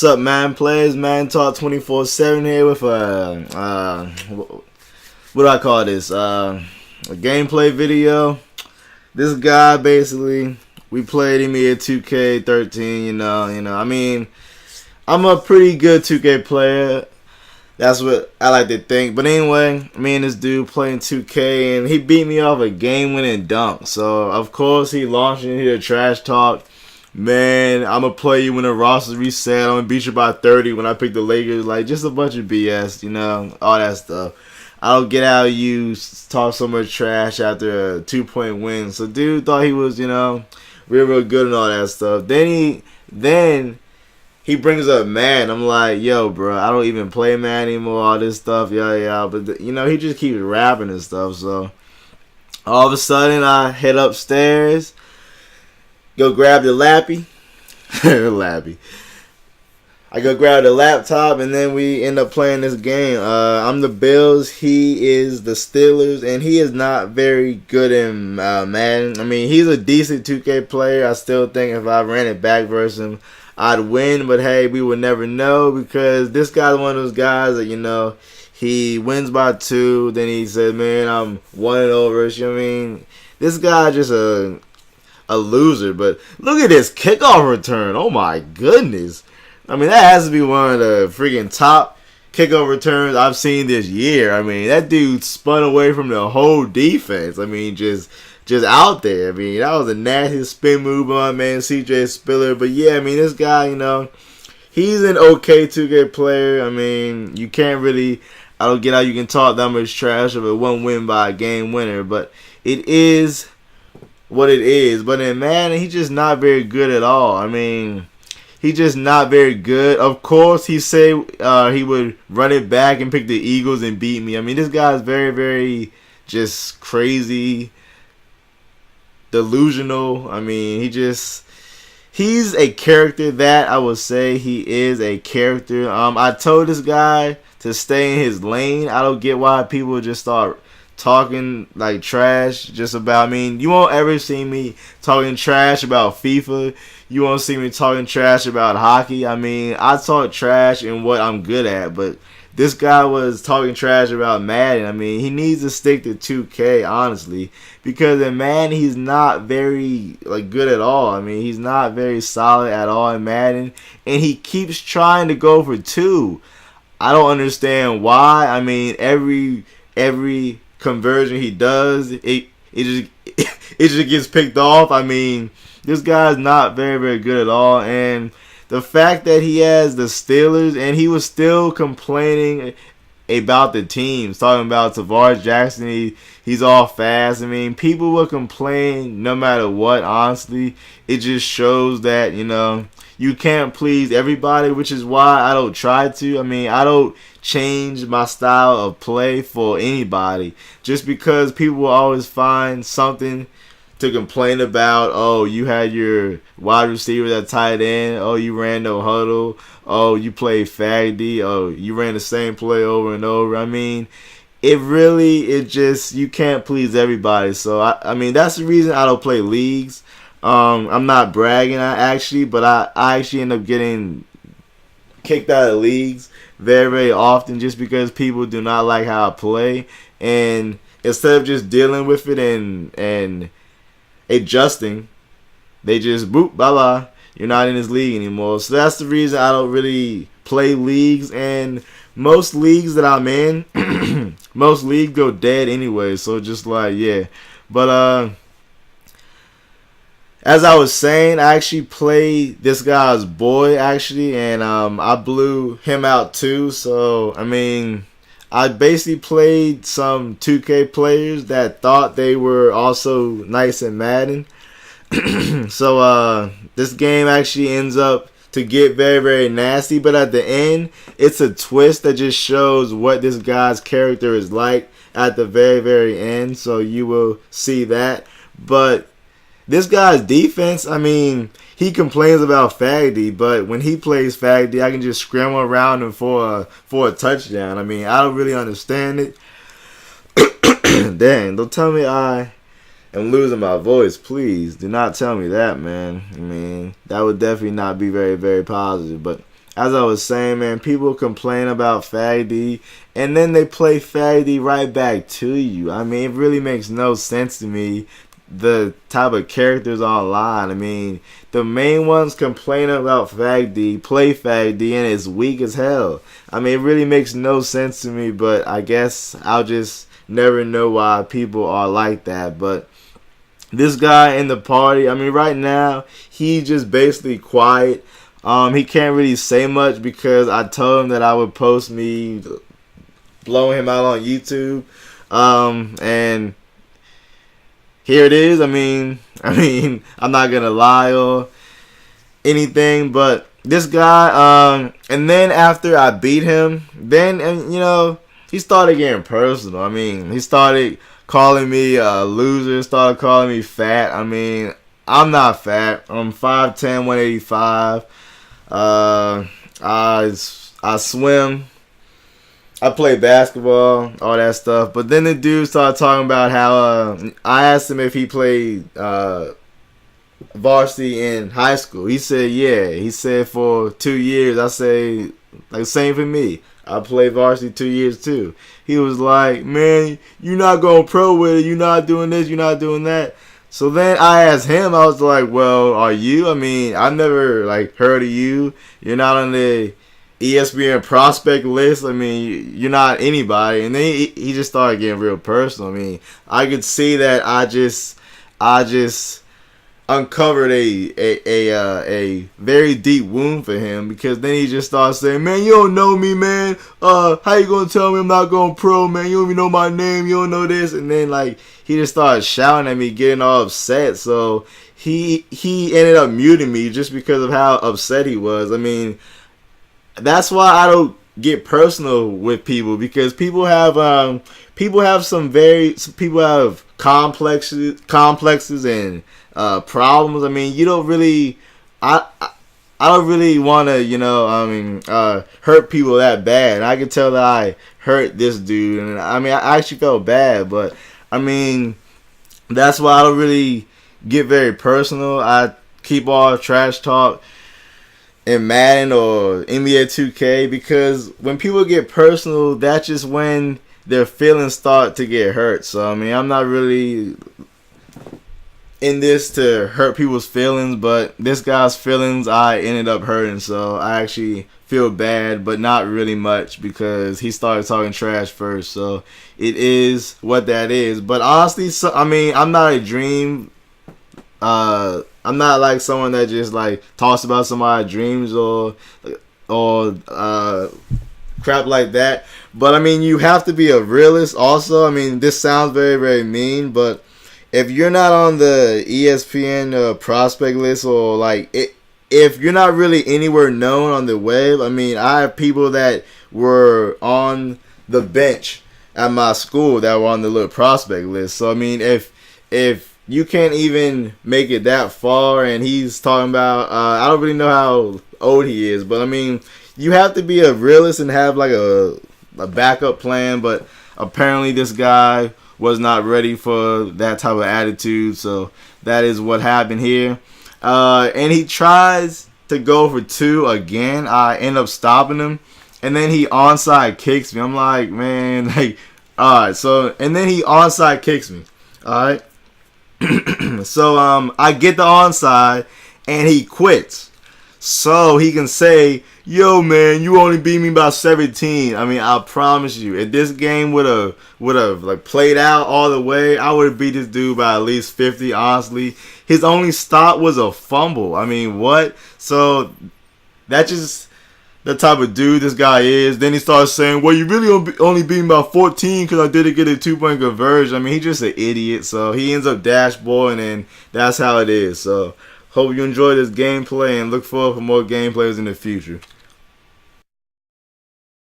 What's up, man? Players, man. Talk 24/7 here with what do I call this? A gameplay video. This guy basically, we played him here 2K13. I mean, I'm a pretty good 2K player. That's what I like to think. But anyway, me and this dude playing 2K, and he beat me off a game-winning dunk. So of course he launched into the trash talk. Man, I'm going to play you when the roster reset. I'm going to beat you by 30 when I pick the Lakers. Like, just a bunch of BS, all that stuff. I don't get how you talk so much trash after a 2-point win. So, dude thought he was, real good and all that stuff. Then he brings up Madden. I'm like, yo, bro, I don't even play Madden anymore, all this stuff, yeah. But, he just keeps rapping and stuff. So, all of a sudden, I head upstairs. Go grab the lappy. I go grab the laptop, and then we end up playing this game. I'm the Bills. He is the Steelers, and he is not very good in Madden. I mean, he's a decent 2K player. I still think if I ran it back versus him, I'd win. But, hey, we would never know because this guy's one of those guys that, he wins by 2. Then he says, man, I'm 1-0 versus you. I mean, this guy just a loser. But look at this kickoff return. Oh my goodness. I mean, that has to be one of the freaking top kickoff returns I've seen this year. I mean, that dude spun away from the whole defense. I mean, just out there. I mean, that was a nasty spin move on man CJ Spiller. But yeah, I mean, this guy, he's an okay 2K player. I mean, you can't really, I don't get how you can talk that much trash of a one win by a game winner, but it is what it is. But in Madden, he's just not very good at all. I mean, he's just not very good. Of course, he say he would run it back and pick the Eagles and beat me. I mean, this guy's very, very just crazy, delusional. I mean, he's a character. That I would say he is a character. I told this guy to stay in his lane. I don't get why people just start talking like trash just about. I mean, you won't ever see me talking trash about FIFA. You won't see me talking trash about hockey. I mean, I talk trash in what I'm good at, but this guy was talking trash about Madden. I mean, he needs to stick to 2K, honestly, because in Madden, he's not very good at all. I mean, he's not very solid at all in Madden, and he keeps trying to go for 2. I don't understand why. I mean, every conversion he does, it just gets picked off. I mean, this guy's not very, very good at all. And the fact that he has the Steelers and he was still complaining about the teams, talking about Tavares Jackson, he's all fast. I mean, people will complain no matter what, honestly. It just shows that, you can't please everybody, which is why I don't try to. I mean, I don't change my style of play for anybody. Just because people will always find something to complain about. Oh, you had your wide receiver at tight end. Oh, you ran no huddle. Oh, you played faggy. Oh, you ran the same play over and over. I mean, you can't please everybody. So, I mean, that's the reason I don't play leagues. I'm not bragging, I actually end up getting kicked out of leagues very, very often just because people do not like how I play. And instead of just dealing with it and adjusting, they just boop, bye-bye. You're not in this league anymore. So that's the reason I don't really play leagues. And most leagues that I'm in, most leagues go dead anyway. So just yeah. But, as I was saying, I actually played this guy's boy, actually, and I blew him out too. So, I mean, I basically played some 2K players that thought they were also nice in Madden. So, this game actually ends up to get very, very nasty. But at the end, it's a twist that just shows what this guy's character is like at the very, very end. So, you will see that. But this guy's defense, I mean, he complains about Faggy, but when he plays Faggy, I can just scramble around him for a touchdown. I mean, I don't really understand it. Dang, don't tell me I am losing my voice, please. Do not tell me that, man. I mean, that would definitely not be very, very positive. But as I was saying, man, people complain about Faggy, and then they play Faggy right back to you. I mean, it really makes no sense to me, the type of characters online. I mean, the main ones complaining about Faggy, play Faggy, and it's weak as hell. I mean, it really makes no sense to me, but I guess I'll just never know why people are like that. But this guy in the party, I mean, right now, he's just basically quiet. He can't really say much because I told him that I would post me blowing him out on YouTube. And here it is. I mean, I'm not gonna lie or anything, but this guy, and then after I beat him, then, and he started getting personal. I mean, he started calling me a loser, started calling me fat. I mean, I'm not fat. I'm 5'10", 185. I swim. I play basketball, all that stuff. But then the dude started talking about how I asked him if he played varsity in high school. He said, yeah. He said for 2 years. I say, like, same for me. I played varsity 2 years too. He was like, man, you're not going pro with it. You're not doing this. You're not doing that. So then I asked him, I was like, well, are you? I mean, I've never, like, heard of you. You're not on the ESPN prospect list. I mean, you're not anybody. And then he just started getting real personal. I mean, I could see that I just uncovered a very deep wound for him, because then he just started saying, man, you don't know me, man. How you gonna tell me I'm not going pro, man? You don't even know my name. You don't know this. And then, like, he just started shouting at me, getting all upset. So he ended up muting me just because of how upset he was. I mean, that's why I don't get personal with people, because people have complexes and problems. I mean, you don't really, I don't really want to, hurt people that bad. And I can tell that I hurt this dude, and I mean, I actually felt bad, but I mean, that's why I don't really get very personal. I keep all trash talk in Madden or NBA 2K, because when people get personal, that's just when their feelings start to get hurt. So, I mean, I'm not really in this to hurt people's feelings, but this guy's feelings I ended up hurting, so I actually feel bad, but not really much, because he started talking trash first. So it is what that is. But honestly, I mean, I'm not a dream. I'm not like someone that just like talks about somebody's dreams or crap like that. But I mean, you have to be a realist also. I mean, this sounds very, very mean, but if you're not on the ESPN prospect list, or like if you're not really anywhere known on the web, I mean, I have people that were on the bench at my school that were on the little prospect list. So I mean, if you can't even make it that far, and he's talking about, I don't really know how old he is, but I mean, you have to be a realist and have like a backup plan. But apparently this guy was not ready for that type of attitude, so that is what happened here. And he tries to go for 2 again. I end up stopping him, and then he onside kicks me. I'm like, man, like, alright, so, and then he onside kicks me. Alright. So I get the onside, and he quits, so he can say, yo, man, you only beat me by 17. I mean, I promise you, if this game would have like played out all the way, I would have beat this dude by at least 50. Honestly, his only stop was a fumble. I mean, what? So that's just the type of dude this guy is. Then he starts saying, well, you really only beat me by 14 because I didn't get a 2-point conversion. I mean, he's just an idiot. So he ends up dashboarding, and that's how it is. So hope you enjoy this gameplay, and look forward for more gameplays in the future.